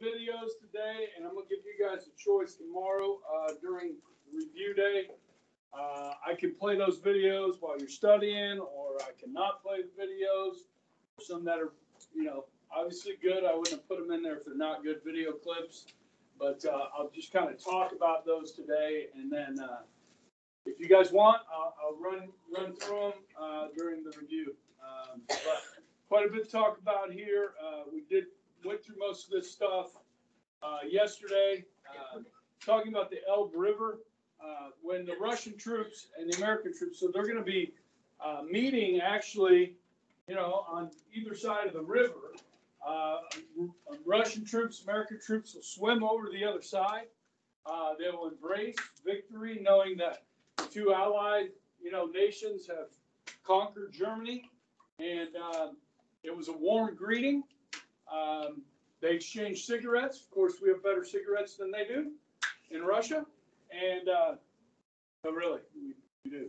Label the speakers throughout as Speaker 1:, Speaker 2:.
Speaker 1: videos today, and I'm going to give you guys a choice tomorrow during review day. I can play those videos while you're studying, or I cannot play the videos. Some that are, obviously good. I wouldn't have put them in there if they're not good video clips. But I'll just kind of talk about those today, and then if you guys want, I'll run through them during the review. But quite a bit to talk about here. We went through most of this stuff yesterday, talking about the Elbe River. When the Russian troops and the American troops, so they're going to be meeting actually, on either side of the river. Russian troops, American troops will swim over to the other side. They will embrace victory, knowing that the two allied, nations have conquered Germany, and it was a warm greeting. They exchanged cigarettes. Of course, we have better cigarettes than they do in Russia, and no, really, we do.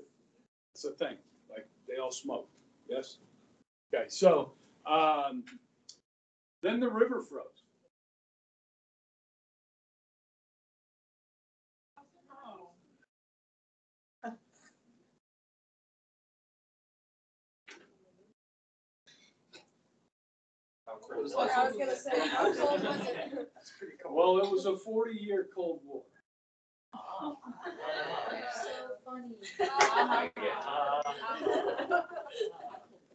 Speaker 1: It's a thing. Like they all smoke. Yes. Okay. So. Then the river froze.
Speaker 2: I was going to say, how cold was it?
Speaker 1: That's pretty cold. Well, it was a 40-year Cold War.
Speaker 2: Oh, so funny.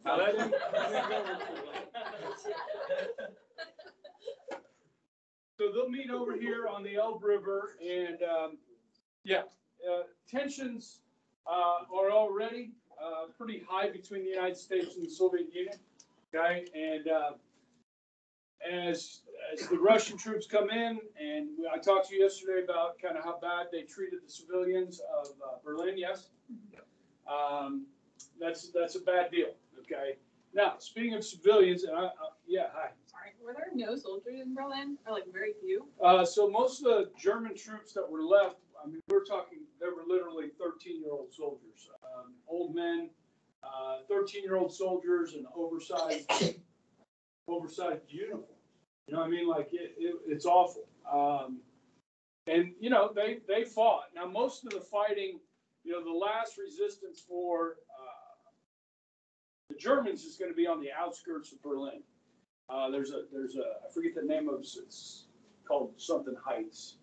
Speaker 1: Now that didn't go over. So they'll meet over here on the Elbe River, and tensions are already pretty high between the United States and the Soviet Union. Okay, and as the Russian troops come in, and I talked to you yesterday about kind of how bad they treated the civilians of Berlin. Yes, that's a bad deal. Okay. Now, speaking of civilians, and hi.
Speaker 3: Sorry, were there no soldiers in Berlin, or like very few?
Speaker 1: So most of the German troops that were left, I mean, we're talking, they were literally 13-year-old soldiers, old men, 13-year-old soldiers in oversized uniforms. You know what I mean? Like it's awful. And they fought. Now most of the fighting, the last resistance for the Germans is going to be on the outskirts of Berlin. There's a I forget the name of it. It's called something Heights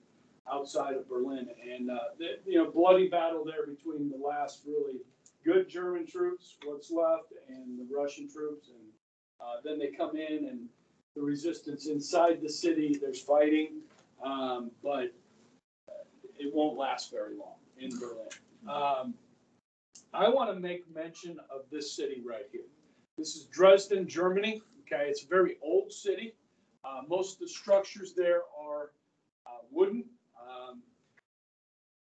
Speaker 1: outside of Berlin, and bloody battle there between the last really good German troops, what's left, and the Russian troops, and then they come in and the resistance inside the city. There's fighting, but it won't last very long in Berlin. I want to make mention of this city right here. This is Dresden, Germany. Okay, it's a very old city. Most of the structures there are wooden.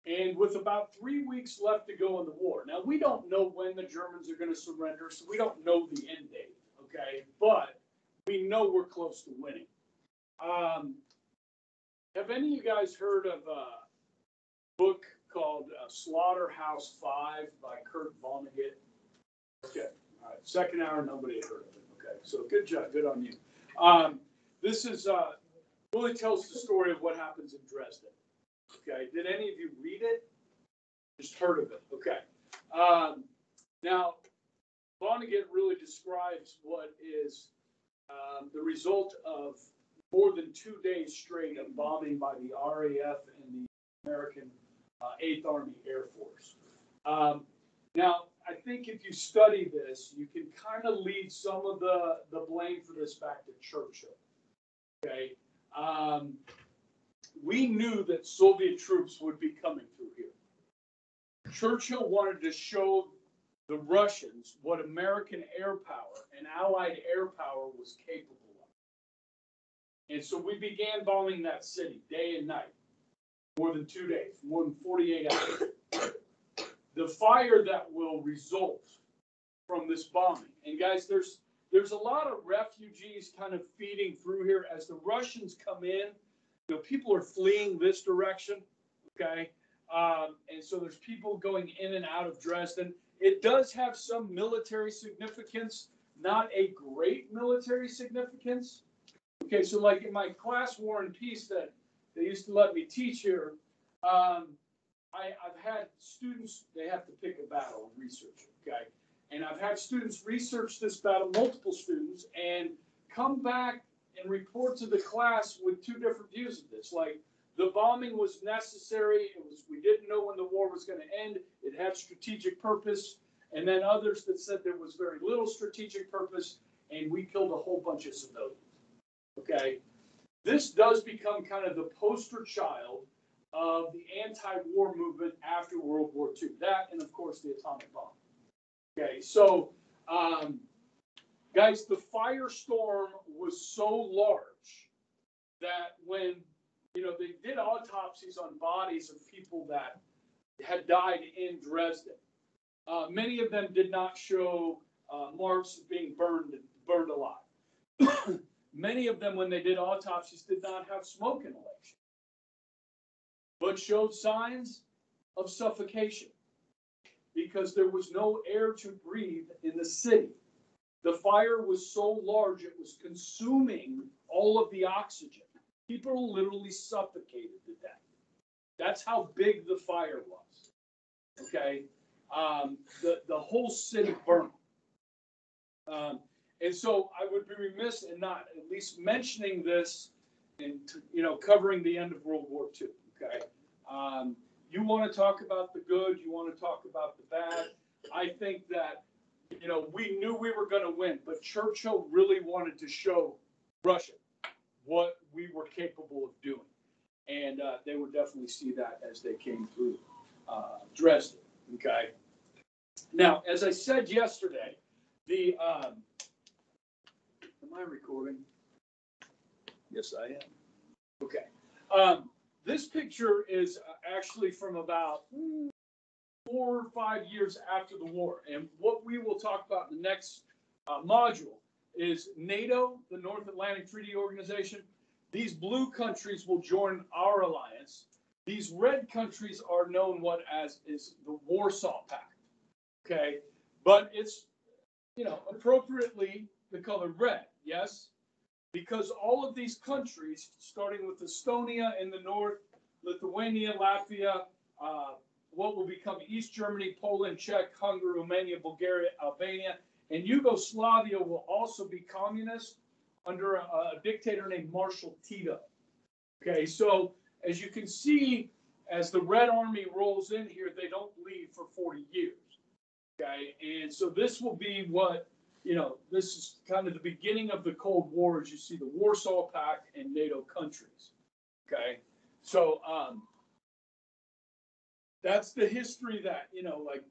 Speaker 1: And with about 3 weeks left to go in the war. Now, we don't know when the Germans are going to surrender, so we don't know the end date, okay? But we know we're close to winning. Have any of you guys heard of a book called Slaughterhouse 5 by Kurt Vonnegut? Okay, all right. Second hour, nobody had heard of it. Okay, so good job, good on you. This is really tells the story of what happens in Dresden. Okay, did any of you read it? Just heard of it. Okay. Now, Vonnegut really describes what is the result of more than 2 days straight of bombing by the RAF and the American 8th Army Air Force. Now, I think if you study this, you can kind of lead some of the blame for this back to Churchill. Okay. We knew that Soviet troops would be coming through here. Churchill wanted to show the Russians what American air power and Allied air power was capable of. And so we began bombing that city day and night, more than 2 days, more than 48 hours. The fire that will result from this bombing. And guys, there's a lot of refugees kind of feeding through here as the Russians come in. People are fleeing this direction, okay? And so there's people going in and out of Dresden. It does have some military significance, not a great military significance, Okay, so like in my class War and Peace that they used to let me teach here, I've had students, they have to pick a battle and research it, okay? And I've had students research this battle, multiple students, and come back and report to the class with two different views of this. Like, the bombing was necessary, we didn't know when the war was going to end, it had strategic purpose, and then others that said there was very little strategic purpose, and we killed a whole bunch of civilians, okay? This does become kind of the poster child of the anti-war movement after World War II. That, and of course, the atomic bomb. Okay, so, guys, the firestorm was so large that when, they did autopsies on bodies of people that had died in Dresden, many of them did not show marks of being burned alive. Many of them, when they did autopsies, did not have smoke inhalation, but showed signs of suffocation because there was no air to breathe in the city. The fire was so large, it was consuming all of the oxygen. People literally suffocated to death. That's how big the fire was. Okay? The whole city burned. And so I would be remiss in not at least mentioning this and, covering the end of World War II. Okay. You want to talk about the good, you want to talk about the bad. I think that, we knew we were going to win, but Churchill really wanted to show Russia what we were capable of doing. And they would definitely see that as they came through Dresden. Okay. Now, as I said yesterday, am I recording? Yes, I am. Okay. This picture is actually from about 4 or 5 years after the war. And what we will talk about in the next module is NATO, the North Atlantic Treaty Organization. These blue countries will join our alliance. These red countries are known as the Warsaw Pact. Okay. But it's, appropriately the color red. Yes. Because all of these countries, starting with Estonia in the north, Lithuania, Latvia, what will become East Germany, Poland, Czech, Hungary, Romania, Bulgaria, Albania, and Yugoslavia will also be communist under a dictator named Marshal Tito. Okay, so as you can see, as the Red Army rolls in here, they don't leave for 40 years. Okay, and so this will be what, this is kind of the beginning of the Cold War as you see the Warsaw Pact and NATO countries. Okay, so that's the history that, like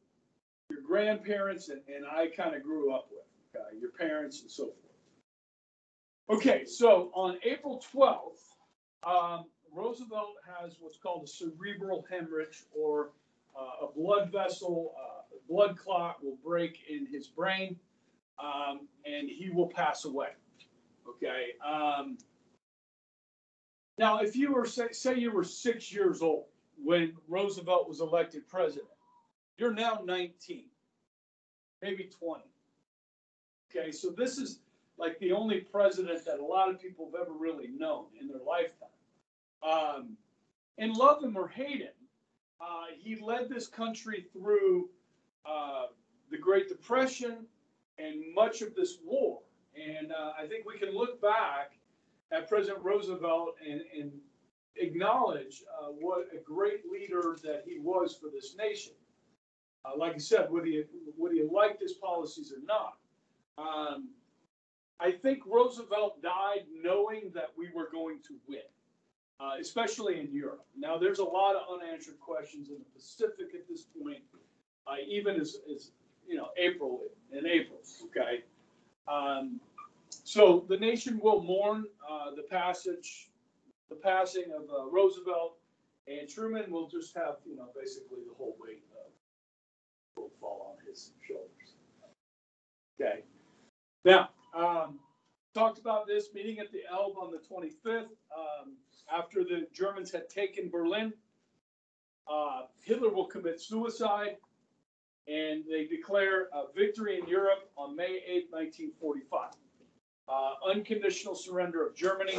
Speaker 1: your grandparents and I kind of grew up with, okay, your parents and so forth. Okay, so on April 12th, Roosevelt has what's called a cerebral hemorrhage, or a blood vessel, blood clot will break in his brain. And he will pass away. Okay. Now, if you were, say you were 6 years old when Roosevelt was elected president, you're now 19, maybe 20. Okay, so this is like the only president that a lot of people have ever really known in their lifetime. And love him or hate him, he led this country through the Great Depression and much of this war. And I think we can look back at President Roosevelt and acknowledge what a great leader that he was for this nation. Like I said, whether you liked his policies or not. I think Roosevelt died knowing that we were going to win, especially in Europe. Now, there's a lot of unanswered questions in the Pacific at this point, even as April, okay? So the nation will mourn the passing of Roosevelt, and Truman will just have, basically the whole weight will fall on his shoulders. Okay. Now, talked about this meeting at the Elbe on the 25th, after the Germans had taken Berlin. Hitler will commit suicide, and they declare a victory in Europe on May 8, 1945. Unconditional surrender of Germany.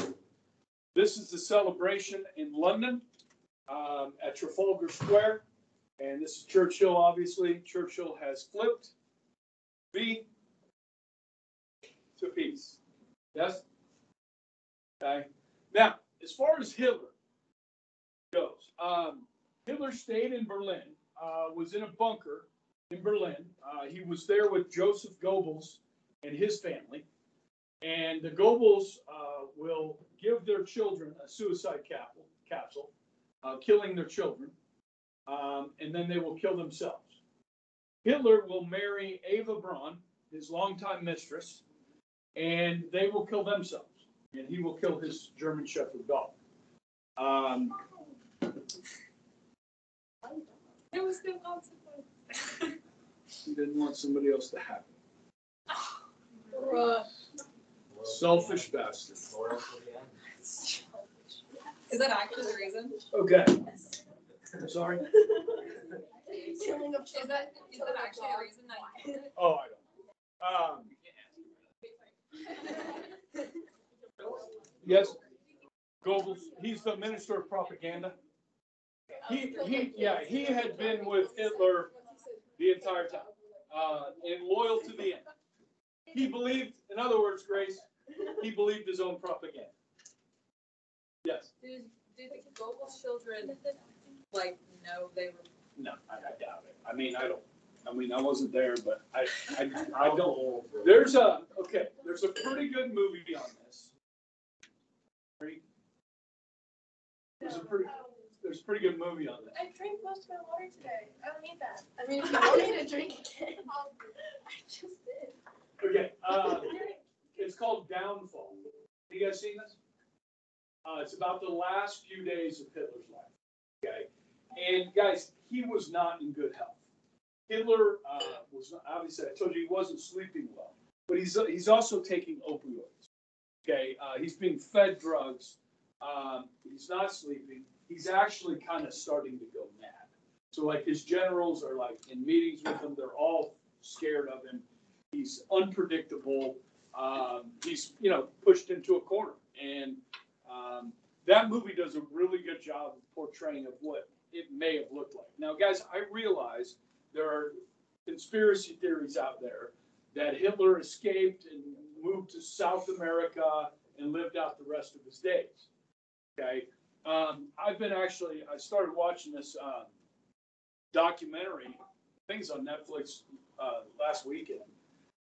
Speaker 1: This is the celebration in London at Trafalgar Square. And this is Churchill, obviously. Churchill has flipped V to peace. Yes? Okay. Now, as far as Hitler goes, Hitler stayed in Berlin, was in a bunker in Berlin. He was there with Joseph Goebbels and his family. And the Goebbels will give their children a suicide capsule, killing their children, and then they will kill themselves. Hitler will marry Eva Braun, his longtime mistress, and they will kill themselves. And he will kill his German Shepherd dog.
Speaker 3: There was no consequence.
Speaker 1: He didn't want somebody else to have it.
Speaker 3: Bruh.
Speaker 1: Selfish bastard.
Speaker 3: Is that actually the reason?
Speaker 1: Okay. I'm sorry.
Speaker 2: Killing of
Speaker 3: Is that actually the reason that you did it?
Speaker 1: Oh, I don't. Yes. Goebbels. He's the minister of propaganda. He had been with Hitler the entire time, and loyal to the end. He believed, in other words, Grace, he believed his own propaganda. Yes.
Speaker 3: Did the Goebbels children know they were?
Speaker 1: No, I doubt it. I wasn't there, but I don't. There's a pretty good movie on this. There's a pretty good movie on this.
Speaker 2: I drank most of my water today. I don't need that. I mean, if you want me to drink again, I just did.
Speaker 1: Okay, it's called Downfall. Have you guys seen this? It's about the last few days of Hitler's life. Okay, and guys, he was not in good health. Hitler was not, obviously, I told you he wasn't sleeping well, but he's also taking opioids. Okay, he's being fed drugs. He's not sleeping. He's actually kind of starting to go mad. So like his generals are like in meetings with him. They're all scared of him. He's unpredictable. He's pushed into a corner, and that movie does a really good job of portraying of what it may have looked like. Now, guys, I realize there are conspiracy theories out there that Hitler escaped and moved to South America and lived out the rest of his days. Okay, I started watching this documentary. I think it's on Netflix last weekend.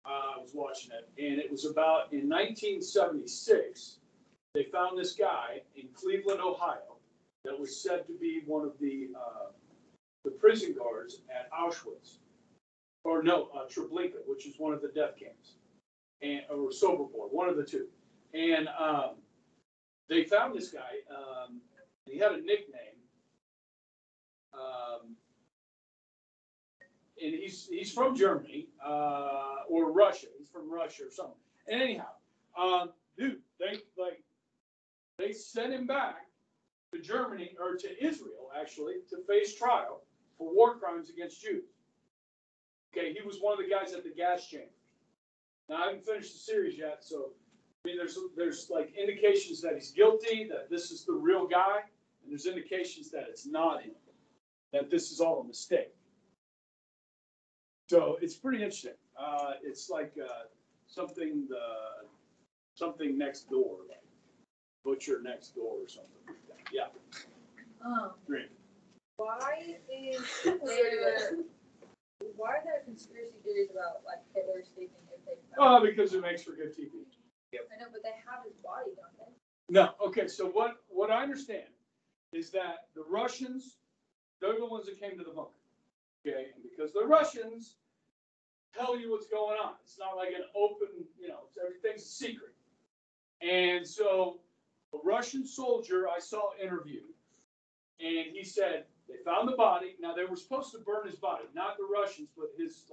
Speaker 1: I was watching it, and it was about in 1976. They found this guy in Cleveland, Ohio, that was said to be one of the prison guards at Auschwitz, or no, Treblinka, which is one of the death camps, or Sobibor, one of the two. And they found this guy. He had a nickname, and he's from Germany or Russia. He's from Russia or something. And anyhow, dude, they sent him back to Germany, or to Israel, actually, to face trial for war crimes against Jews. Okay, he was one of the guys at the gas chambers. Now, I haven't finished the series yet, so, I mean, there's like indications that he's guilty, that this is the real guy, and there's indications that it's not him, that this is all a mistake. So, it's pretty interesting. It's like something next door, like Butcher Next Door or something like that. Yeah. Great.
Speaker 4: Why are there conspiracy theories about like Hitler sleeping if they found
Speaker 1: Because it makes for good TV.
Speaker 4: I know, but they have his body, don't they?
Speaker 1: No. Okay. So what I understand is that the Russians, they're the ones that came to the bunker. Okay. And because the Russians tell you what's going on. It's not like an open, everything's a secret. And so a Russian soldier I saw interviewed, and he said they found the body. Now they were supposed to burn his body, not the Russians, but his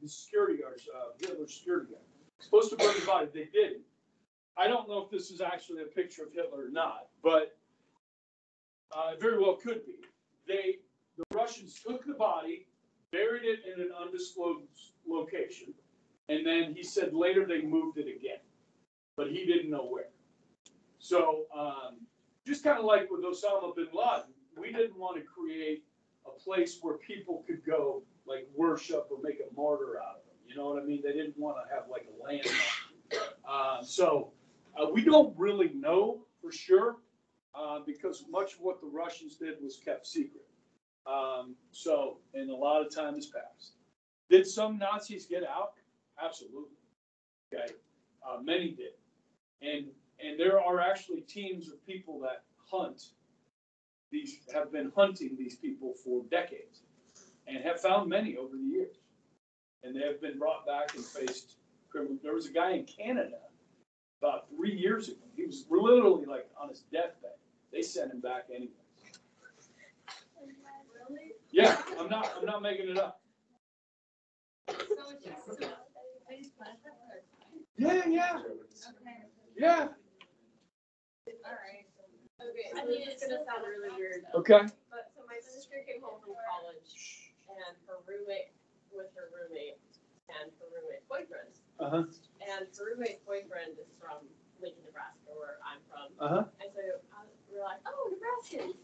Speaker 1: security guards, Hitler's security guard. Supposed to burn his body. They didn't. I don't know if this is actually a picture of Hitler or not, but it very well could be. The Russians took the body, buried it in an undisclosed location, and then he said later they moved it again. but he didn't know where. So just kind of like with Osama bin Laden, we didn't want to create a place where people could go like worship or make a martyr out of them. You know what I mean? They didn't want to have like a landmark. So we don't really know for sure because much of what the Russians did was kept secret. And a lot of time has passed. Did some Nazis get out? Absolutely. Okay. Many did. And there are actually teams of people that have been hunting these people for decades and have found many over the years. And they have been brought back and faced criminal. There was a guy in Canada about 3 years ago. He was literally like on his deathbed. They sent him back anyway.
Speaker 2: Really?
Speaker 1: Yeah, I'm not making it up.
Speaker 4: So it's just
Speaker 1: Yeah.
Speaker 4: okay.
Speaker 1: Yeah.
Speaker 4: All right.
Speaker 2: Okay,
Speaker 4: I mean, it's gonna sound really weird.
Speaker 1: Okay.
Speaker 4: But so my sister came home from college, and her roommate and her roommate's boyfriend.
Speaker 1: Uh-huh.
Speaker 4: And her roommate's boyfriend is from Lincoln, Nebraska, where I'm from.
Speaker 1: Uh-huh.
Speaker 4: And so we're like, oh, Nebraskans.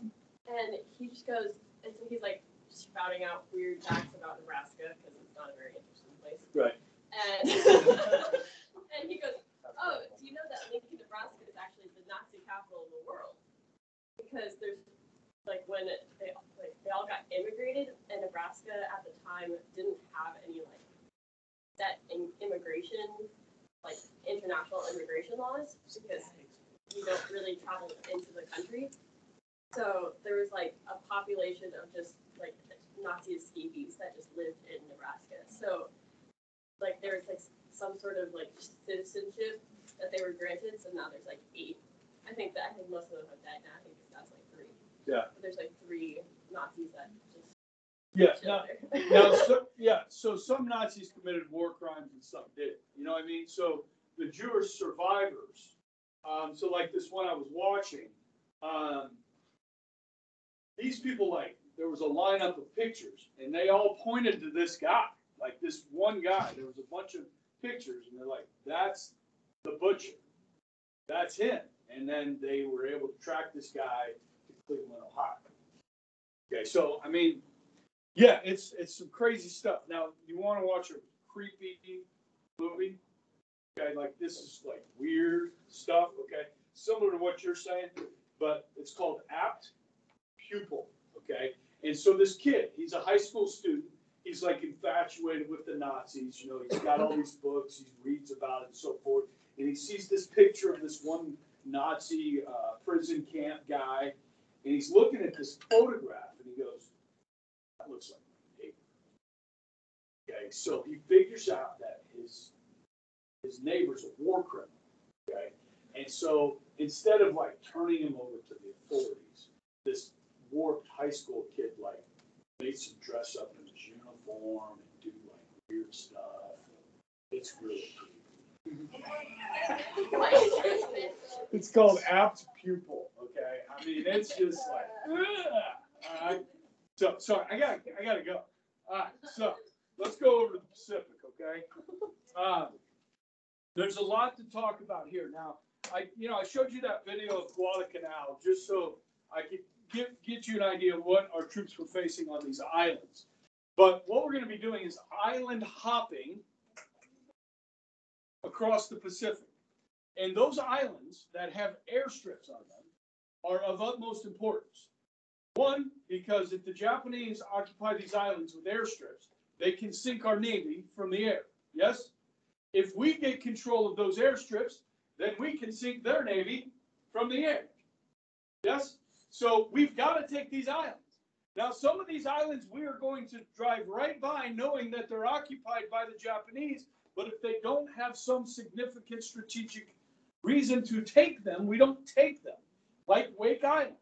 Speaker 4: And he just goes, and so he's like spouting out weird facts about Nebraska because it's not a very interesting place.
Speaker 1: Right.
Speaker 4: And and he goes, oh, do you know that Lincoln, Nebraska is actually the Nazi capital of the world? Because there's like when they all got immigrated, and Nebraska at the time didn't have any like set immigration, like international immigration laws, because we don't really travel into the country. So there was like a population of just like Nazi escapees that just lived in Nebraska. So like there was like some sort of like citizenship that they were granted. So now there's like 8. I think most of them have died now. I think that's like 3.
Speaker 1: Yeah.
Speaker 4: But there's like 3 Nazis that just
Speaker 1: So some Nazis committed war crimes and some didn't. You know what I mean? So the Jewish survivors. So like this one I was watching. These people, like, there was a lineup of pictures, and they all pointed to this guy, like this one guy. There was a bunch of pictures, and they're like, that's the butcher. That's him. And then they were able to track this guy to Cleveland, Ohio. Okay, so, I mean, yeah, it's some crazy stuff. Now, you want to watch a creepy movie? Okay, like this is like weird stuff, okay? Similar to what you're saying, but it's called Apt Pupil, okay? And so this kid, he's a high school student. He's like infatuated with the Nazis. You know, he's got all these books. He reads about it and so forth. And he sees this picture of this one Nazi prison camp guy. And he's looking at this photograph and he goes, that looks like my neighbor. Okay, so he figures out that his neighbor's a war criminal. Okay, and so instead of like turning him over to the authorities, this warped high school kid like makes him dress up in his uniform and do like weird stuff. It's really creepy. It's called Apt Pupil. Okay, I mean it's just like, all right. So sorry, I gotta go. All right, so let's go over to the Pacific. Okay, there's a lot to talk about here. Now, I showed you that video of Guadalcanal just so I could get you an idea of what our troops were facing on these islands. But what we're going to be doing is island hopping across the Pacific. And those islands that have airstrips on them are of utmost importance. One, because if the Japanese occupy these islands with airstrips, they can sink our Navy from the air. Yes? If we get control of those airstrips, then we can sink their Navy from the air. Yes? So we've got to take these islands. Now, some of these islands we are going to drive right by knowing that they're occupied by the Japanese, but if they don't have some significant strategic reason to take them, we don't take them. Like Wake Island.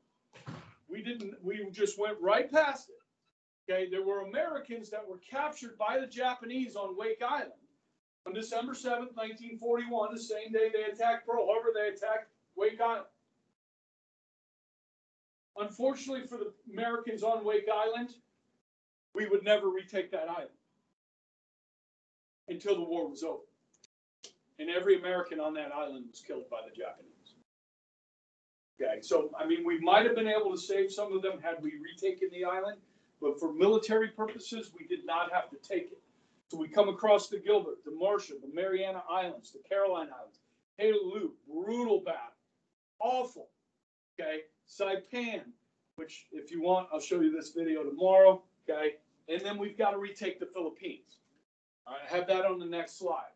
Speaker 1: We just went right past it. Okay, there were Americans that were captured by the Japanese on Wake Island on December 7th, 1941, the same day they attacked Pearl Harbor, they attacked Wake Island. Unfortunately for the Americans on Wake Island, we would never retake that island until the war was over. and every American on that island was killed by the Japanese. Okay, so, I mean, we might have been able to save some of them had we retaken the island, but for military purposes, we did not have to take it. So we come across the Gilbert, the Marshall, the Mariana Islands, the Caroline Islands, Halelu, brutal battle, awful. Okay, Saipan, which if you want, I'll show you this video tomorrow. Okay, and then we've got to retake the Philippines. All right, I have that on the next slide.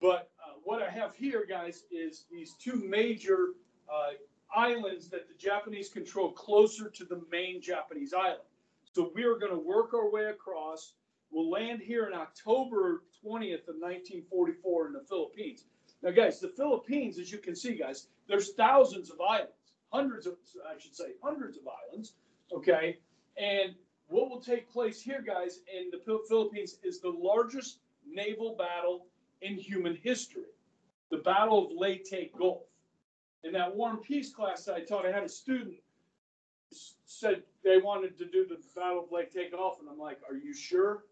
Speaker 1: But what I have here, guys, is these two major islands that the Japanese control closer to the main Japanese island. So we are going to work our way across. We'll land here in October 20th of 1944 in the Philippines. Now, guys, the Philippines, as you can see, guys, there's thousands of islands, hundreds of islands, okay? And what will take place here, guys, in the Philippines is the largest naval battle in human history, the Battle of Leyte Gulf. In that War and Peace class that I taught, I had a student said they wanted to do the Battle of Leyte Gulf, and I'm like, are you sure?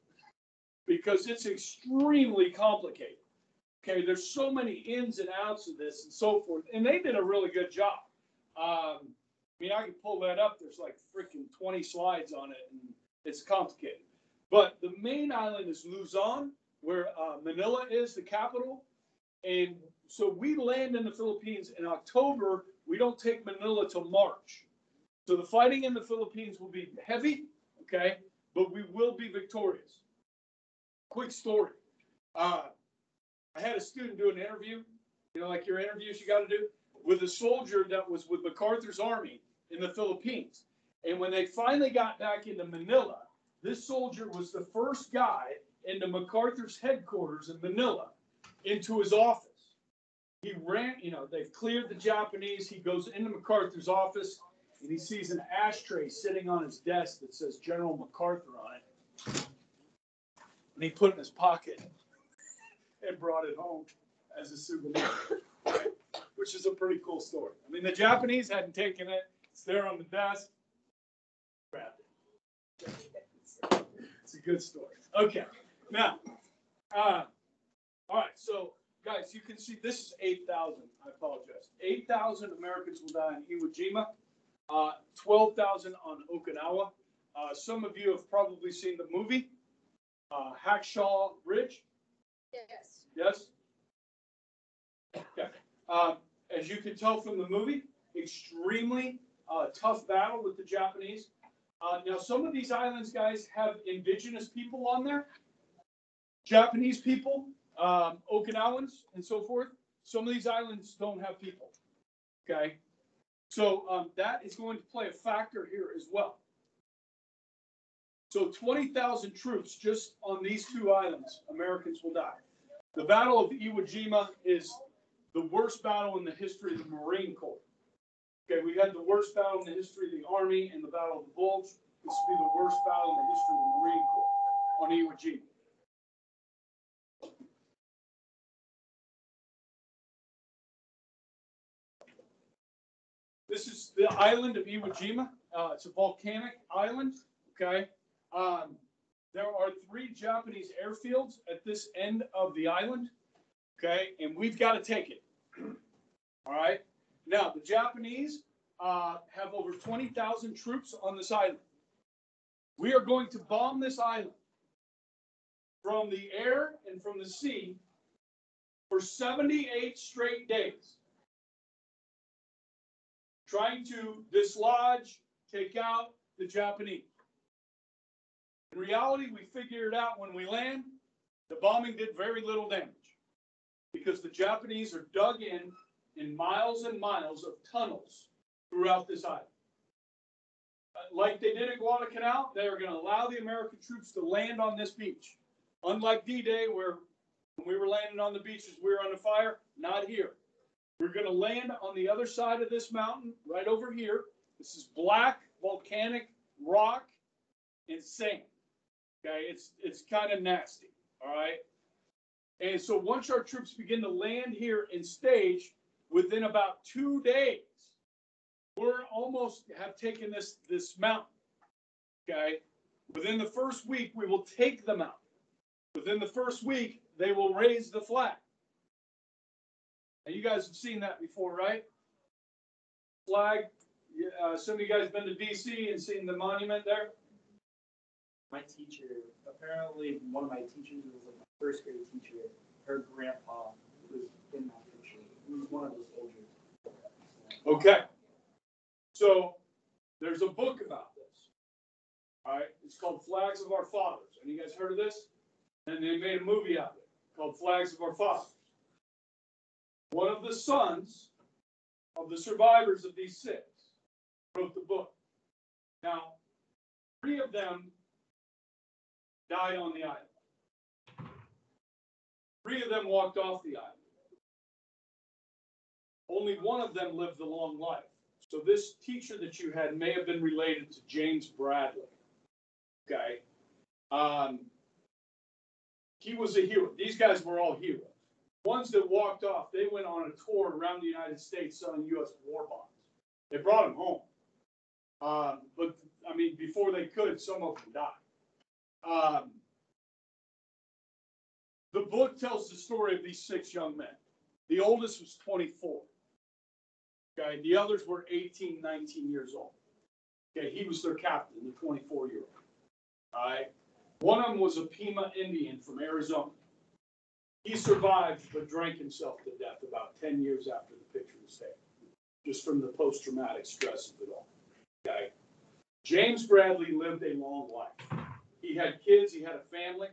Speaker 1: Because it's extremely complicated. Okay, there's so many ins and outs of this and so forth, and they did a really good job. I mean, I can pull that up. There's like freaking 20 slides on it, and it's complicated. But the main island is Luzon, where Manila is, the capital. And so we land in the Philippines in October. We don't take Manila till March. So the fighting in the Philippines will be heavy, okay, but we will be victorious. Quick story. I had a student do an interview, you know, like your interviews you got to do, with a soldier that was with MacArthur's army in the Philippines. And when they finally got back into Manila, this soldier was the first guy into MacArthur's headquarters in Manila, into his office. He ran, you know, they've cleared the Japanese. He goes into MacArthur's office, and he sees an ashtray sitting on his desk that says General MacArthur on it. And he put it in his pocket and brought it home as a souvenir, right? Which is a pretty cool story. I mean, the Japanese hadn't taken it. It's there on the desk. Grabbed it. It's a good story. Okay. Now, all right. So, guys, you can see this is 8,000. I apologize. 8,000 Americans will die in Iwo Jima. 12,000 on Okinawa. Some of you have probably seen the movie Hacksaw Ridge.
Speaker 2: Yes.
Speaker 1: Yes? Okay. As you can tell from the movie, extremely tough battle with the Japanese. Now, some of these islands, guys, have indigenous people on there. Japanese people, Okinawans, and so forth. Some of these islands don't have people. Okay? So that is going to play a factor here as well. So 20,000 troops just on these two islands, Americans will die. The Battle of Iwo Jima is the worst battle in the history of the Marine Corps. Okay, we had the worst battle in the history of the Army and the Battle of the Bulge. This will be the worst battle in the history of the Marine Corps on Iwo Jima. This is the island of Iwo Jima. It's a volcanic island. Okay. There are 3 Japanese airfields at this end of the island. Okay, and we've got to take it. All right. Now, the Japanese have over 20,000 troops on this island. We are going to bomb this island from the air and from the sea for 78 straight days, trying to dislodge, take out the Japanese. In reality, we figured out when we land, the bombing did very little damage because the Japanese are dug in miles and miles of tunnels throughout this island. Like they did at Guadalcanal, they are going to allow the American troops to land on this beach. Unlike D-Day, where when we were landing on the beaches, we were under fire, not here. We're going to land on the other side of this mountain, right over here. This is black volcanic rock and sand. Okay, it's kind of nasty, all right? And so once our troops begin to land here and stage, within about 2 days, we're almost have taken this mountain, okay? Within the first week, we will take the mountain. Within the first week, they will raise the flag. And you guys have seen that before, right? Flag. Some of you guys been to D.C. and seen the monument there?
Speaker 5: My teacher, apparently one of my teachers was like my first grade teacher. Her grandpa was in that picture. He was one of those soldiers.
Speaker 1: Okay. So there's a book about this. All right. It's called Flags of Our Fathers. And you guys heard of this? And they made a movie out of it called Flags of Our Fathers. One of the sons of the survivors of these six wrote the book. Now, 3 of them died on the island. 3 of them walked off the island. Only 1 of them lived a long life. So this teacher that you had may have been related to James Bradley. Okay. He was a hero. These guys were all heroes. Ones that walked off, they went on a tour around the United States selling U.S. war bonds. They brought them home. But, I mean, before they could, some of them died. The book tells the story of these 6 young men. The oldest was 24. Okay, the others were 18, 19 years old. Okay, he was their captain, the 24-year-old. All right. One of them was a Pima Indian from Arizona. He survived but drank himself to death about 10 years after the picture was taken, just from the post-traumatic stress of it all. Okay. James Bradley lived a long life. He had kids. He had a family.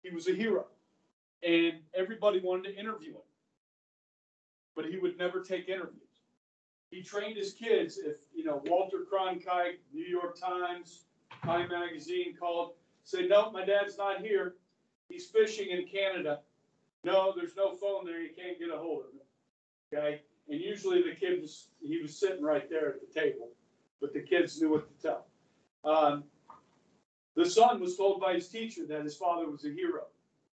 Speaker 1: He was a hero. And everybody wanted to interview him. But he would never take interviews. He trained his kids. If, Walter Cronkite, New York Times, Time Magazine called, say, no, my dad's not here. He's fishing in Canada. No, there's no phone there. You can't get a hold of him. Okay? And usually the kid he was sitting right there at the table. But the kids knew what to tell. The son was told by his teacher that his father was a hero.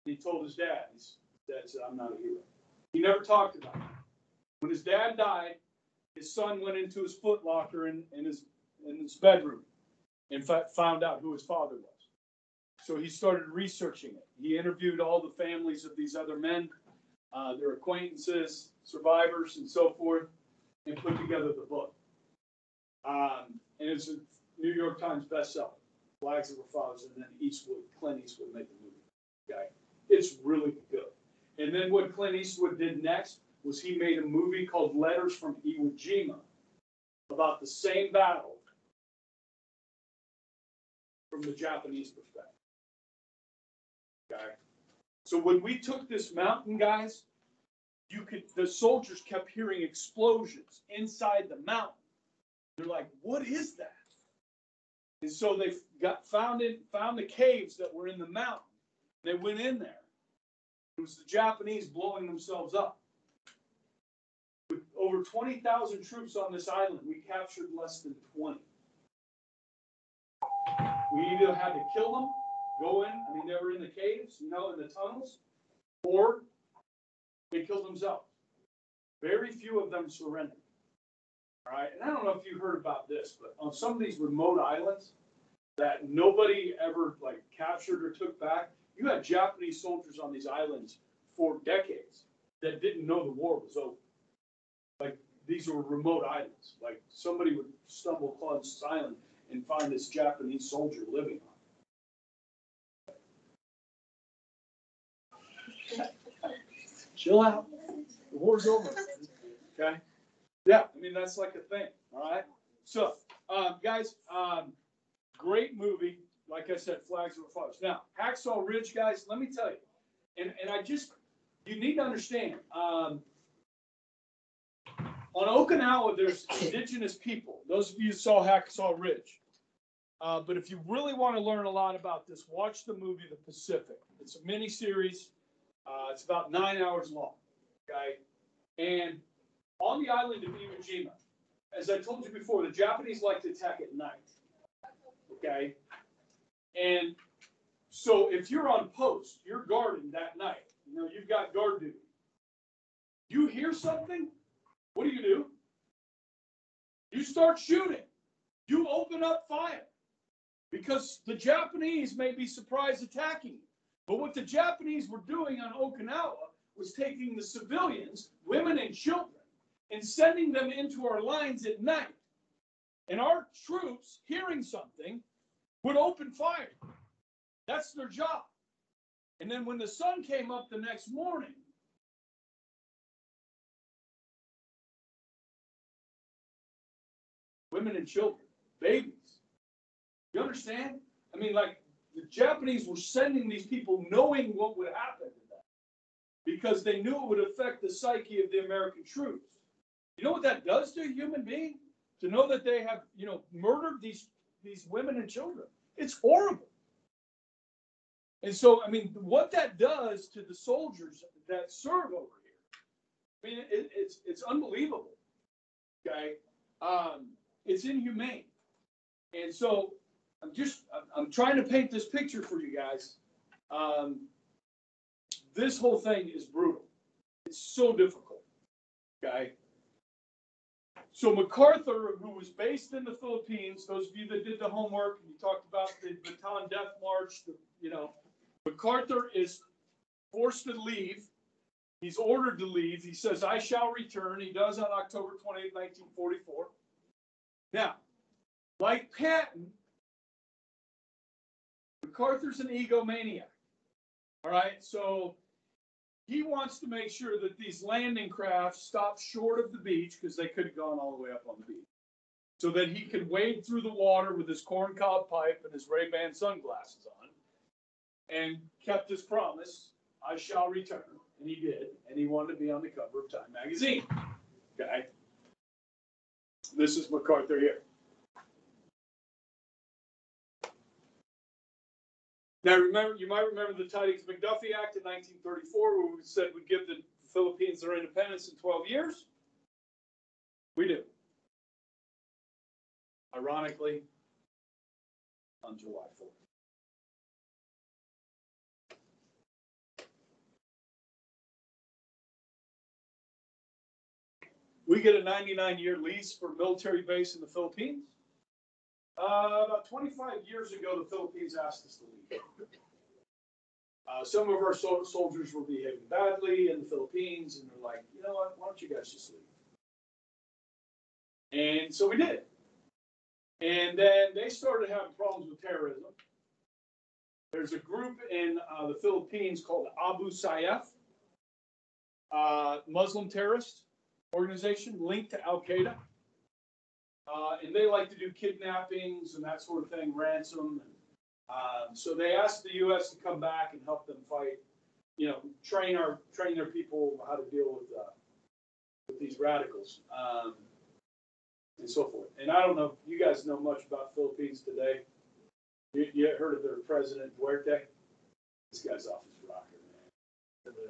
Speaker 1: He told his dad. His dad said, I'm not a hero. He never talked about it. When his dad died, his son went into his foot locker in his bedroom and found out who his father was. So he started researching it. He interviewed all the families of these other men, their acquaintances, survivors, and so forth, and put together the book. And it's a New York Times bestseller. Flags of Our Fathers, and then Clint Eastwood made the movie. Okay, it's really good. And then what Clint Eastwood did next was he made a movie called Letters from Iwo Jima about the same battle from the Japanese perspective. Okay, so when we took this mountain, guys, the soldiers kept hearing explosions inside the mountain. They're like, "What is that?" And so they found the caves that were in the mountain. They went in there. It was the Japanese blowing themselves up. With over 20,000 troops on this island, we captured less than 20. We either had to kill them, go in, they were in the caves, in the tunnels, or they killed themselves. Very few of them surrendered. All right, and I don't know if you heard about this, but on some of these remote islands that nobody ever captured or took back, you had Japanese soldiers on these islands for decades that didn't know the war was over. These were remote islands. Somebody would stumble across this island and find this Japanese soldier living on it. Chill out. The war's over. Okay. Yeah, that's like a thing, all right? So, guys, great movie. Like I said, Flags of Our Fathers. Now, Hacksaw Ridge, guys, let me tell you, and you need to understand, on Okinawa, there's indigenous people. Those of you who saw Hacksaw Ridge. But if you really want to learn a lot about this, watch the movie The Pacific. It's a mini-series. It's about 9 hours long, okay? And on the island of Iwo Jima, as I told you before, the Japanese like to attack at night, okay? And so if you're on post, you're guarding that night. You've got guard duty. You hear something, what do? You start shooting. You open up fire because the Japanese may be surprise attacking you. But what the Japanese were doing on Okinawa was taking the civilians, women and children, and sending them into our lines at night. And our troops, hearing something, would open fire. That's their job. And then when the sun came up the next morning, women and children, babies. You understand? I mean, like, the Japanese were sending these people knowing what would happen to them because they knew it would affect the psyche of the American troops. You know what that does to a human being? To know that they have, murdered these women and children. It's horrible. And so, I mean, what that does to the soldiers that serve over here, I mean, it's unbelievable. Okay? It's inhumane. And so, I'm trying to paint this picture for you guys. This whole thing is brutal. It's so difficult. Okay? So MacArthur, who was based in the Philippines, those of you that did the homework, and you talked about the Bataan Death March, MacArthur is forced to leave. He's ordered to leave. He says, I shall return. He does on October 28, 1944. Now, like Patton, MacArthur's an egomaniac. All right, so he wants to make sure that these landing crafts stop short of the beach because they could have gone all the way up on the beach, so that he could wade through the water with his corncob pipe and his Ray-Ban sunglasses on, and kept his promise, I shall return. And he did, and he wanted to be on the cover of Time magazine. Okay, this is MacArthur here. Now, you might remember the Mcduffie Act in 1934, where we said we'd give the Philippines their independence in 12 years. We do. Ironically, on July 4th. We get a 99-year lease for a military base in the Philippines. About 25 years ago, the Philippines asked us to leave. Some of our soldiers were behaving badly in the Philippines, and they're like, you know what, why don't you guys just leave? And so we did. And then they started having problems with terrorism. There's a group in the Philippines called Abu Sayyaf, Muslim terrorist organization linked to Al-Qaeda. And they like to do kidnappings and that sort of thing, ransom. So they asked the U.S. to come back and help them fight, train their people how to deal with these radicals, and so forth. And I don't know if you guys know much about Philippines today. You heard of their president, Duarte? This guy's off his rocker, man.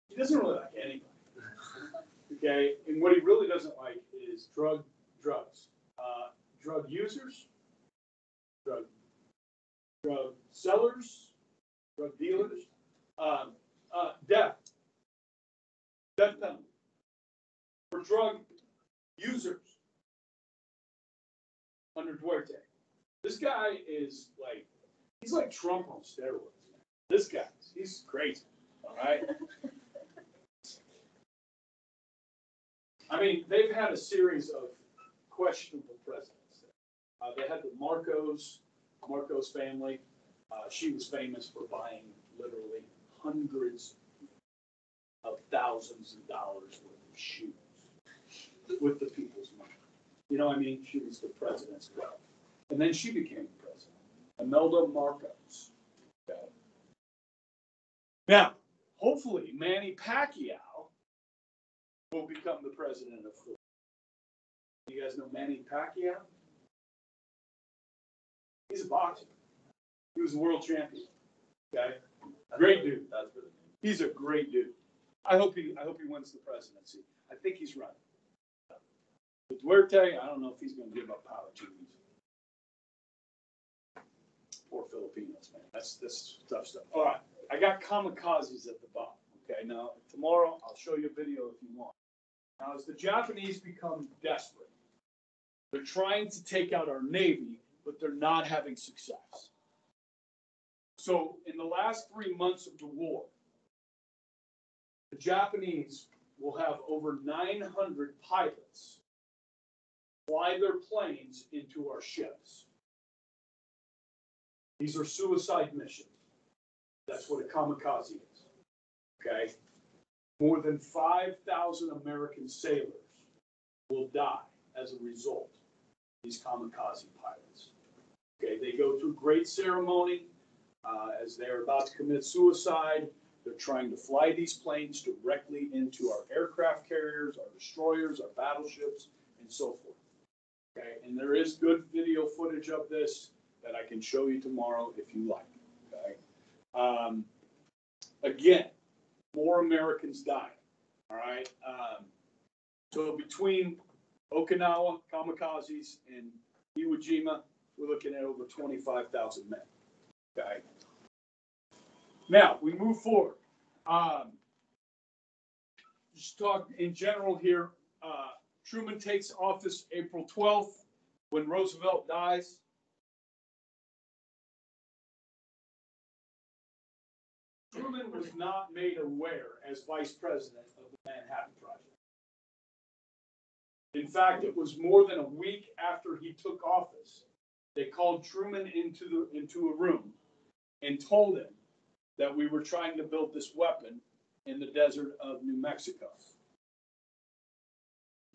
Speaker 1: He doesn't really like anybody. Okay, and what he really doesn't like is drugs, drug users, drug sellers, drug dealers, death penalty for drug users under Duarte. This guy is he's like Trump on steroids, man. This guy, he's crazy, all right? I mean, they've had a series of questionable presidents. They had the Marcos family. She was famous for buying literally hundreds of thousands of dollars worth of shoes with the people's money. You know what I mean? She was the president's wealth. And then she became the president. Imelda Marcos. Okay. Now, hopefully, Manny Pacquiao will become the president of Philippines. You guys know Manny Pacquiao? He's a boxer. He was a world champion. Okay, great dude. He's a great dude. I hope he wins the presidency. I think he's running. With Duarte, I don't know if he's going to give up power too easy. Poor Filipinos, man. That's tough stuff. All right, I got kamikazes at the bottom. Okay, now tomorrow I'll show you a video if you want. Now, as the Japanese become desperate, they're trying to take out our Navy, but they're not having success. So in the last 3 months of the war, the Japanese will have over 900 pilots fly their planes into our ships. These are suicide missions. That's what a kamikaze is. Okay? More than 5,000 American sailors will die as a result of these kamikaze pilots. Okay, they go through great ceremony as they're about to commit suicide. They're trying to fly these planes directly into our aircraft carriers, our destroyers, our battleships, and so forth. Okay, and there is good video footage of this that I can show you tomorrow if you like. Okay, again, more Americans dying. All right, so between Okinawa kamikazes and Iwo Jima, we're looking at over 25,000 men. Okay. Now we move forward. Just talk in general here. Truman takes office April 12th when Roosevelt dies. Truman was not made aware as vice president of the Manhattan Project. In fact, it was more than a week after he took office. They called Truman into a room and told him that we were trying to build this weapon in the desert of New Mexico.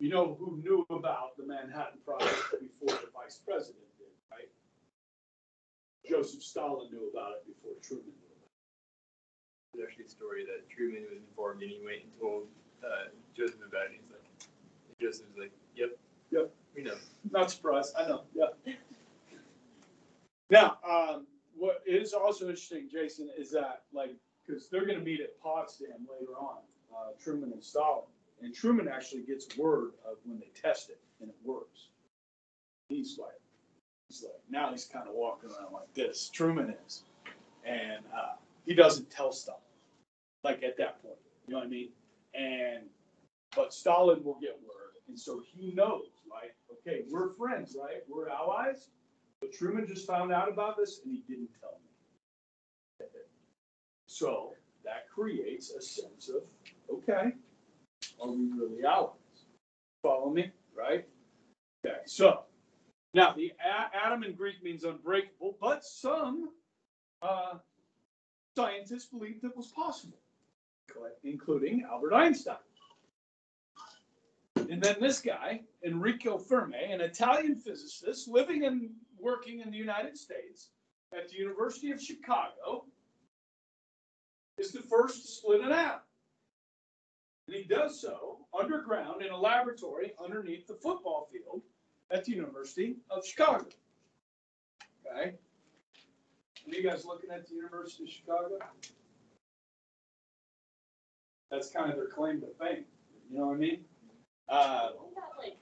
Speaker 1: You know who knew about the Manhattan Project before the vice president did, right? Joseph Stalin knew about it before Truman knew about it.
Speaker 6: There's actually a story that Truman was informed and he went and told Joseph about it. He's like, Joseph was like, yep, we know.
Speaker 1: Not surprised, I know, yeah. Now, what is also interesting, Jason, is that, like, because they're going to meet at Potsdam later on, Truman and Stalin. And Truman actually gets word of when they test it, and it works. He's like, now he's kind of walking around like this. Truman is. And he doesn't tell Stalin, like at that point. You know what I mean? But Stalin will get word. And so he knows, like, okay, we're friends, right? We're allies. But Truman just found out about this, and he didn't tell me. So that creates a sense of, okay, are we really allies? Follow me, right? Okay, so now the atom in Greek means unbreakable, but some scientists believed it was possible, including Albert Einstein. And then this guy, Enrico Fermi, an Italian physicist living and working in the United States at the University of Chicago, is the first to split an atom. And he does so underground in a laboratory underneath the football field at the University of Chicago. Okay? Are you guys looking at the University of Chicago? That's kind of their claim to fame. You know what I mean?
Speaker 4: Won't that, like,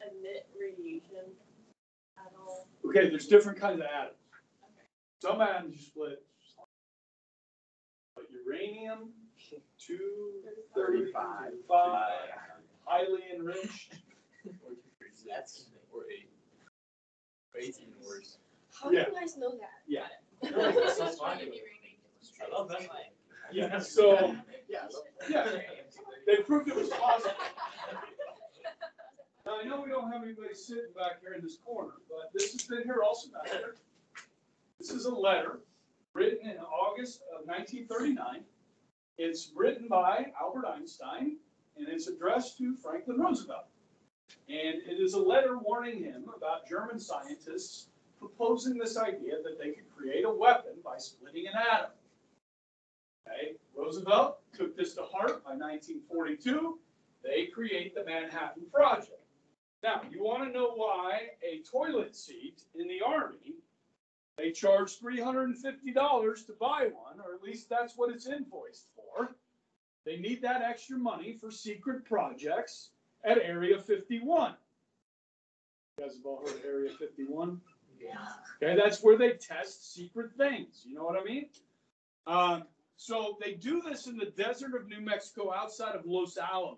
Speaker 4: emit radiation at all?
Speaker 1: Okay, there's different kinds of atoms.
Speaker 4: Okay.
Speaker 1: Some atoms you split. But uranium, 235, highly enriched.
Speaker 6: That's or eight. Eight's even worse.
Speaker 2: How do you guys know that?
Speaker 1: Yeah.
Speaker 6: That's fine. I love that.
Speaker 1: Yeah, so, yeah, they proved it was possible. Now, I know we don't have anybody sitting back here in this corner, but this has been here all semester. This is a letter written in August of 1939. It's written by Albert Einstein, and it's addressed to Franklin Roosevelt. And it is a letter warning him about German scientists proposing this idea that they could create a weapon by splitting an atom. Okay, Roosevelt took this to heart by 1942. They create the Manhattan Project. Now, you want to know why a toilet seat in the Army, they charge $350 to buy one, or at least that's what it's invoiced for. They need that extra money for secret projects at Area 51. You guys have all heard of Area 51?
Speaker 6: Yeah.
Speaker 1: Okay, that's where they test secret things. You know what I mean? So they do this in the desert of New Mexico outside of Los Alamos.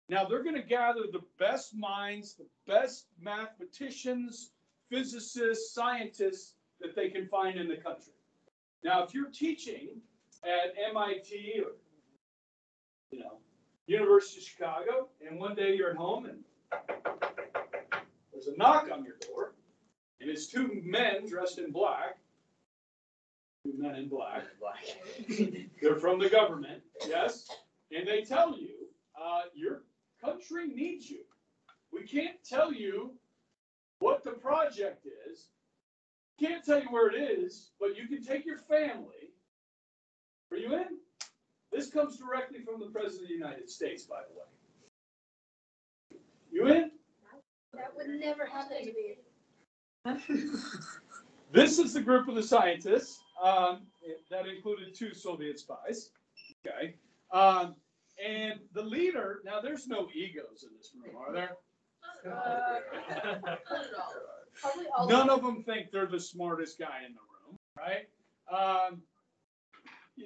Speaker 1: Now they're going to gather the best minds, the best mathematicians, physicists, scientists that they can find in the country. Now, if you're teaching at MIT or, University of Chicago, and one day you're at home and there's a knock on your door, and it's two men dressed in black. Two men in black. They're from the government, yes, and they tell you, your country needs you. We can't tell you what the project is. Can't tell you where it is, but you can take your family. Are you in? This comes directly from the President of the United States, by the way. You in?
Speaker 2: That would never happen to me.
Speaker 1: This is the group of the scientists that included 2 Soviet spies. Okay. And the leader, now there's no egos in this room, are there?
Speaker 4: Not at all. Probably all
Speaker 1: None of them think they're the smartest guy in the room, right?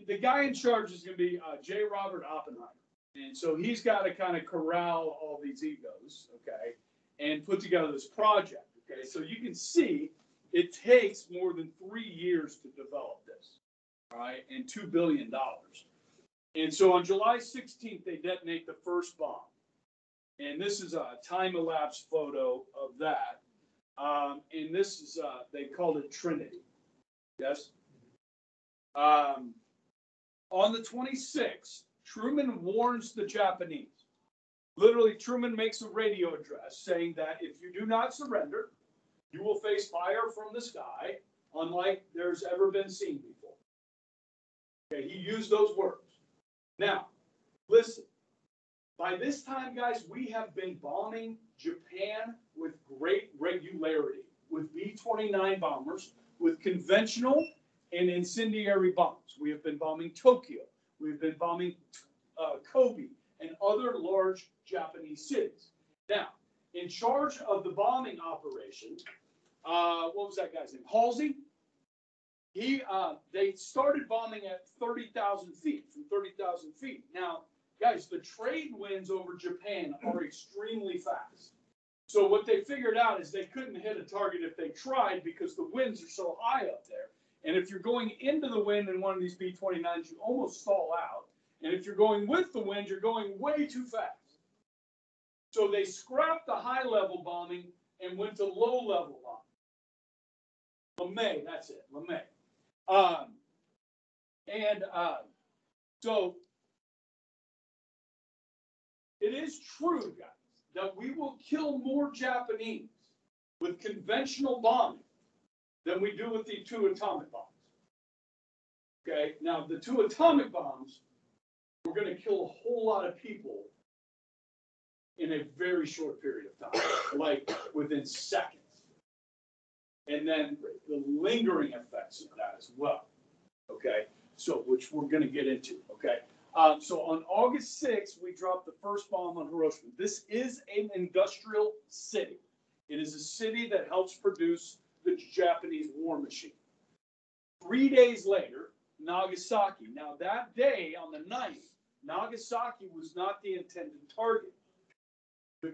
Speaker 1: The guy in charge is going to be J. Robert Oppenheimer. And so he's got to kind of corral all these egos, okay, and put together this project, okay? So you can see it takes more than 3 years to develop this, all right, and $2 billion. And so on July 16th, they detonate the first bomb. And this is a time-elapsed photo of that. And this is, they called it Trinity. Yes? On the 26th, Truman warns the Japanese. Literally, Truman makes a radio address saying that if you do not surrender, you will face fire from the sky, unlike there's ever been seen before. Okay, he used those words. Now, listen. By this time, guys, we have been bombing Japan with great regularity, with B-29 bombers, with conventional and incendiary bombs. We have been bombing Tokyo. We've been bombing Kobe and other large Japanese cities. Now, in charge of the bombing operation, what was that guy's name? Halsey. They started bombing at 30,000 feet, from 30,000 feet. Now, guys, the trade winds over Japan are extremely fast. So what they figured out is they couldn't hit a target if they tried because the winds are so high up there. And if you're going into the wind in one of these B-29s, you almost stall out. And if you're going with the wind, you're going way too fast. So they scrapped the high-level bombing and went to low-level bombing. LeMay, that's it, LeMay. So it is true, guys, that we will kill more Japanese with conventional bombing than we do with the 2 atomic bombs. Okay, now the 2 atomic bombs, we're going to kill a whole lot of people in a very short period of time, like within seconds. And then the lingering effects of that as well. Okay, so which we're going to get into. Okay. So on August 6th, we dropped the first bomb on Hiroshima. This is an industrial city. It is a city that helps produce the Japanese war machine. 3 days later, Nagasaki. Now that day, on the 9th, Nagasaki was not the intended target.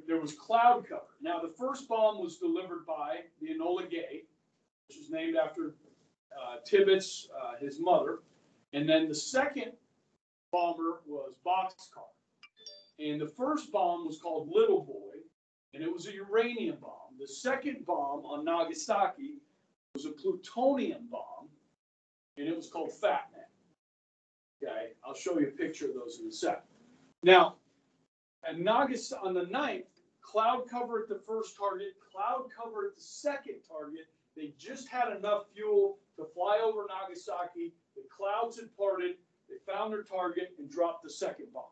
Speaker 1: There was cloud cover. Now the first bomb was delivered by the Enola Gay, which is named after Tibbetts, his mother. And then the second bomber was Boxcar. And the first bomb was called Little Boy, and it was a uranium bomb. The second bomb on Nagasaki was a plutonium bomb, and it was called Fat Man. Okay, I'll show you a picture of those in a second. Now, at Nagasaki, on the 9th, cloud cover at the first target, cloud cover at the second target. They just had enough fuel to fly over Nagasaki. The clouds had parted. They found their target and dropped the second bomb.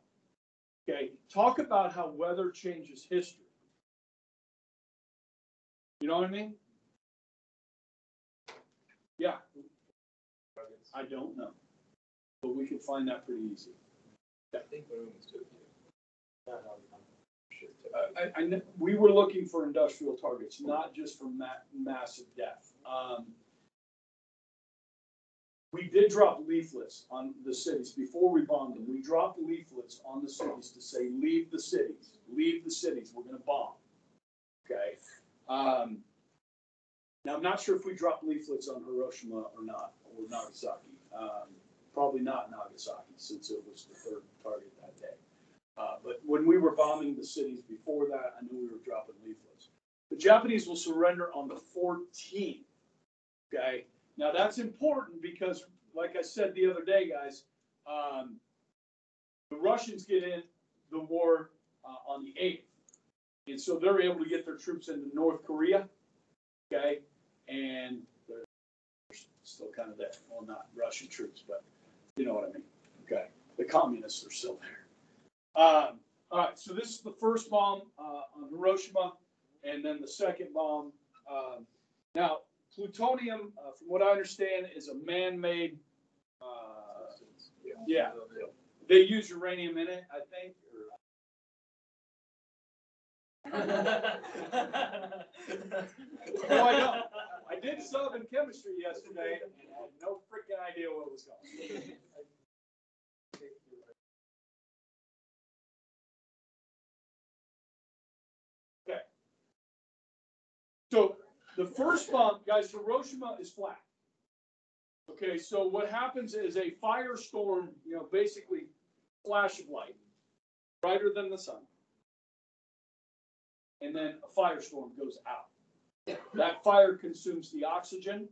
Speaker 1: Okay, talk about how weather changes history. You know what I mean? Yeah. I don't know, but we can find that pretty easy.
Speaker 6: I think one of them was Tokyo.
Speaker 1: We were looking for industrial targets, not just for massive death. We did drop leaflets on the cities before we bombed them. We dropped leaflets on the cities to say, leave the cities, we're going to bomb. Okay. Now, I'm not sure if we dropped leaflets on Hiroshima or not, or Nagasaki. Probably not Nagasaki, since it was the third target that day. But when we were bombing the cities before that, I knew we were dropping leaflets. The Japanese will surrender on the 14th. Okay. Now that's important because, like I said the other day, guys, the Russians get in the war on the 8th, and so they're able to get their troops into North Korea. Okay, and they're still kind of there. Well, not Russian troops, but you know what I mean. Okay, the communists are still there. All right, so this is the first bomb on Hiroshima, and then the second bomb. Now, plutonium, from what I understand, is a man-made. Yeah, they use uranium in it, I think. No, I don't. I did sub in chemistry yesterday and had no freaking idea what it was called. Okay. So the first bomb, guys, Hiroshima is flat. Okay, so what happens is a firestorm, basically flash of light, brighter than the sun. And then a firestorm goes out. That fire consumes the oxygen,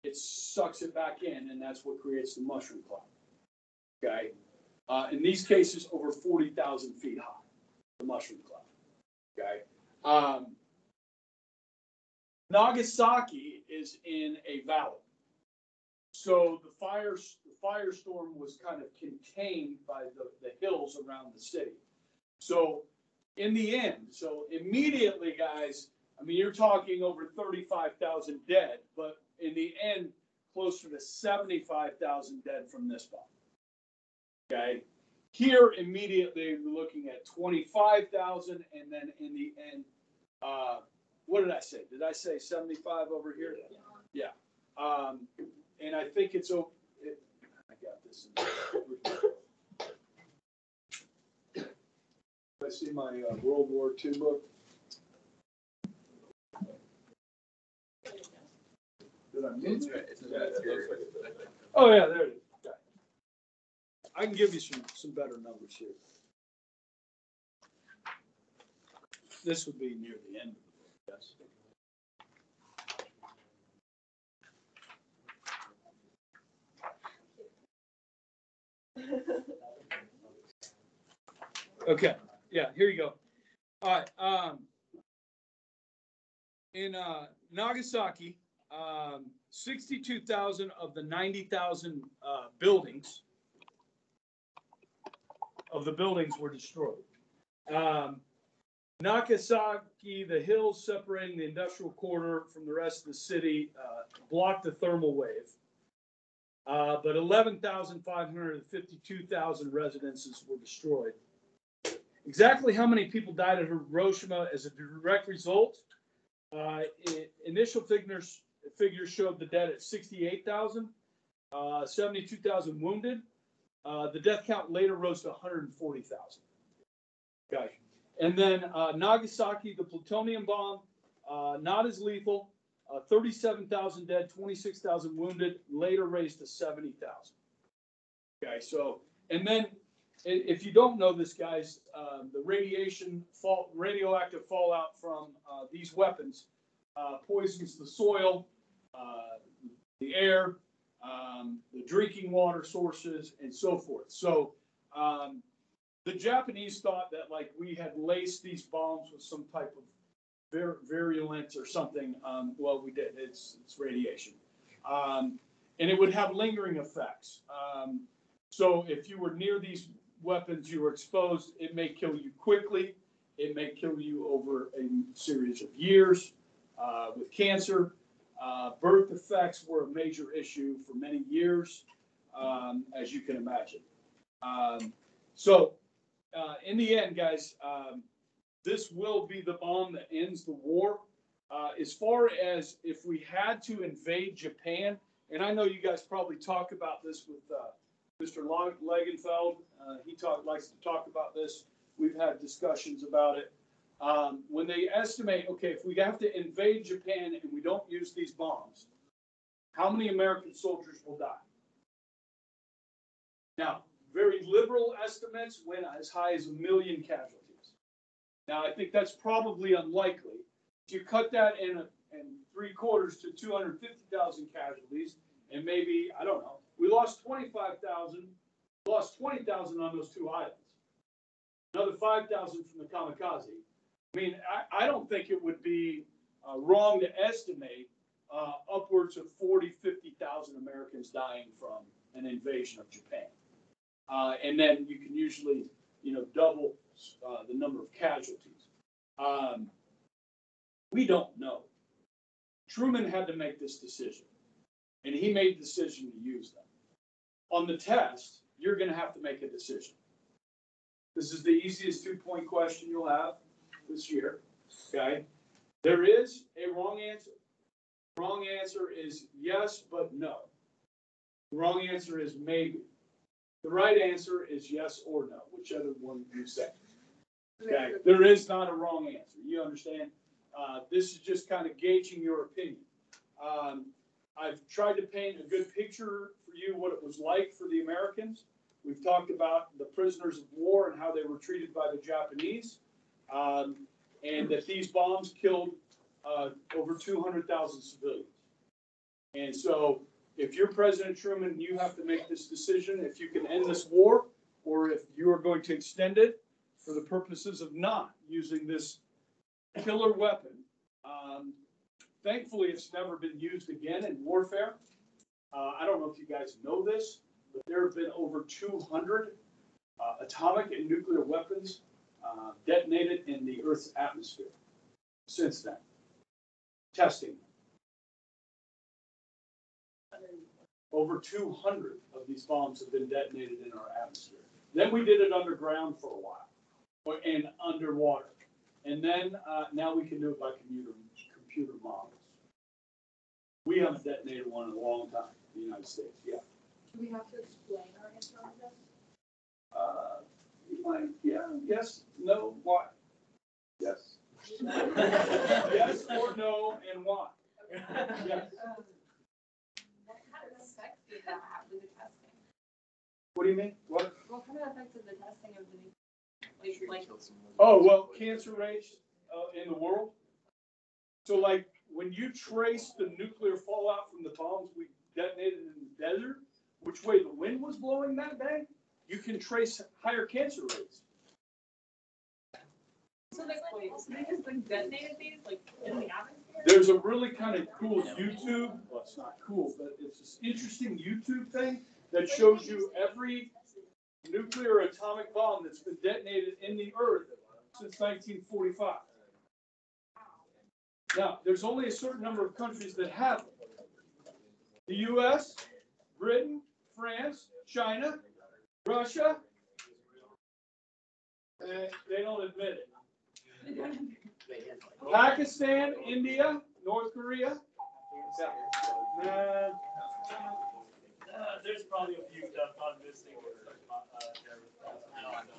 Speaker 1: it sucks it back in, and that's what creates the mushroom cloud. Okay? In these cases, over 40,000 feet high, the mushroom cloud. Okay? Nagasaki is in a valley. So the firestorm was kind of contained by the hills around the city. So in the end, so immediately, guys, I mean, you're talking over 35,000 dead, but in the end, closer to 75,000 dead from this bomb. Okay? Here, immediately, we're looking at 25,000, and then in the end, what did I say? Did I say 75 over here? Yeah. And I think it's over. I got this. I see my World War II book. Did I move it? Oh yeah, there it is. Okay. I can give you some better numbers here. This would be near the end of the book, yes. Okay, yeah, here you go. All right, in Nagasaki, 62,000 of the 90,000 buildings were destroyed. Nagasaki, the hills separating the industrial corridor from the rest of the city, blocked the thermal wave. But 11,500 of 52,000 residences were destroyed. Exactly how many people died at Hiroshima as a direct result? Initial figures showed the dead at 68,000, 72,000 wounded. The death count later rose to 140,000. Okay. And then Nagasaki, the plutonium bomb, not as lethal. 37,000 dead, 26,000 wounded, later raised to 70,000. Okay, so, and then if you don't know this, guys, the radioactive fallout from these weapons poisons the soil, the air, the drinking water sources, and so forth. So the Japanese thought that like we had laced these bombs with some type of virulence or something. Well, we did. It's radiation, and it would have lingering effects. So if you were near these weapons, you were exposed. It may kill you quickly. It may kill you over a series of years with cancer. Birth defects were a major issue for many years, as you can imagine. So in the end, guys, this will be the bomb that ends the war. As far as if we had to invade Japan, and I know you guys probably talk about this with Mr. Legenfeld. He likes to talk about this. We've had discussions about it. when they estimate, okay, if we have to invade Japan and we don't use these bombs, how many American soldiers will die? Now, very liberal estimates went as high as 1 million casualties. Now, I think that's probably unlikely. If you cut that in 3/4 to 250,000 casualties, and maybe, I don't know, we lost 25,000, lost 20,000 on those 2 islands. Another 5,000 from the kamikaze. I mean, I don't think it would be wrong to estimate upwards of 40, 50,000 Americans dying from an invasion of Japan. And then you can usually, double the number of casualties. We don't know. Truman had to make this decision, and he made the decision to use them. On the test, you're going to have to make a decision. This is the easiest 2-point question you'll have this year, okay? There is a wrong answer. The wrong answer is yes, but no. The wrong answer is maybe. The right answer is yes or no, whichever one you say. Okay, there is not a wrong answer. You understand? This is just kind of gauging your opinion. I've tried to paint a good picture for you what it was like for the Americans. We've talked about the prisoners of war and how they were treated by the Japanese, and that these bombs killed over 200,000 civilians. And so if you're President Truman, you have to make this decision if you can end this war or if you are going to extend it for the purposes of not using this killer weapon. Thankfully, it's never been used again in warfare. I don't know if you guys know this, but there have been over 200 atomic and nuclear weapons detonated in the Earth's atmosphere since then. Testing them. Over 200 of these bombs have been detonated in our atmosphere. Then we did it underground for a while, and underwater. And then now we can do it by computer models. We haven't detonated one in a long time in the United States. Yeah.
Speaker 3: Do we have to explain our answer on this?
Speaker 1: You might, yeah, yes, no, why? Yes. Yes or no, and why? Yes.
Speaker 2: What kind of effect did that have with the testing?
Speaker 1: What do you mean? What?
Speaker 2: What kind of effect did the testing of the like?
Speaker 1: Oh, well, cancer rates in the world. So, like, when you trace the nuclear fallout from the bombs we detonated in the desert, which way the wind was blowing that day, you can trace higher cancer rates.
Speaker 4: So they just detonated these in the atmosphere?
Speaker 1: There's a really kind of cool YouTube, well, it's not cool, but it's this interesting YouTube thing that shows you every nuclear or atomic bomb that's been detonated in the earth since 1945. Now, there's only a certain number of countries that have them. The U.S., Britain, France, China, Russia, they don't admit it. Pakistan, India, North Korea.
Speaker 5: There's probably a few that I'm missing.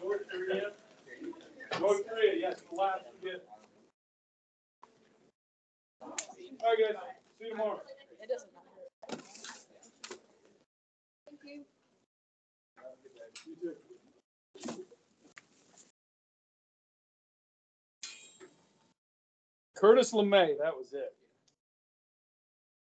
Speaker 5: North Korea.
Speaker 1: North Korea, yes, the last we get. All right, guys. See you tomorrow.
Speaker 3: It doesn't matter.
Speaker 2: Thank you.
Speaker 1: You too. Curtis LeMay, that was it.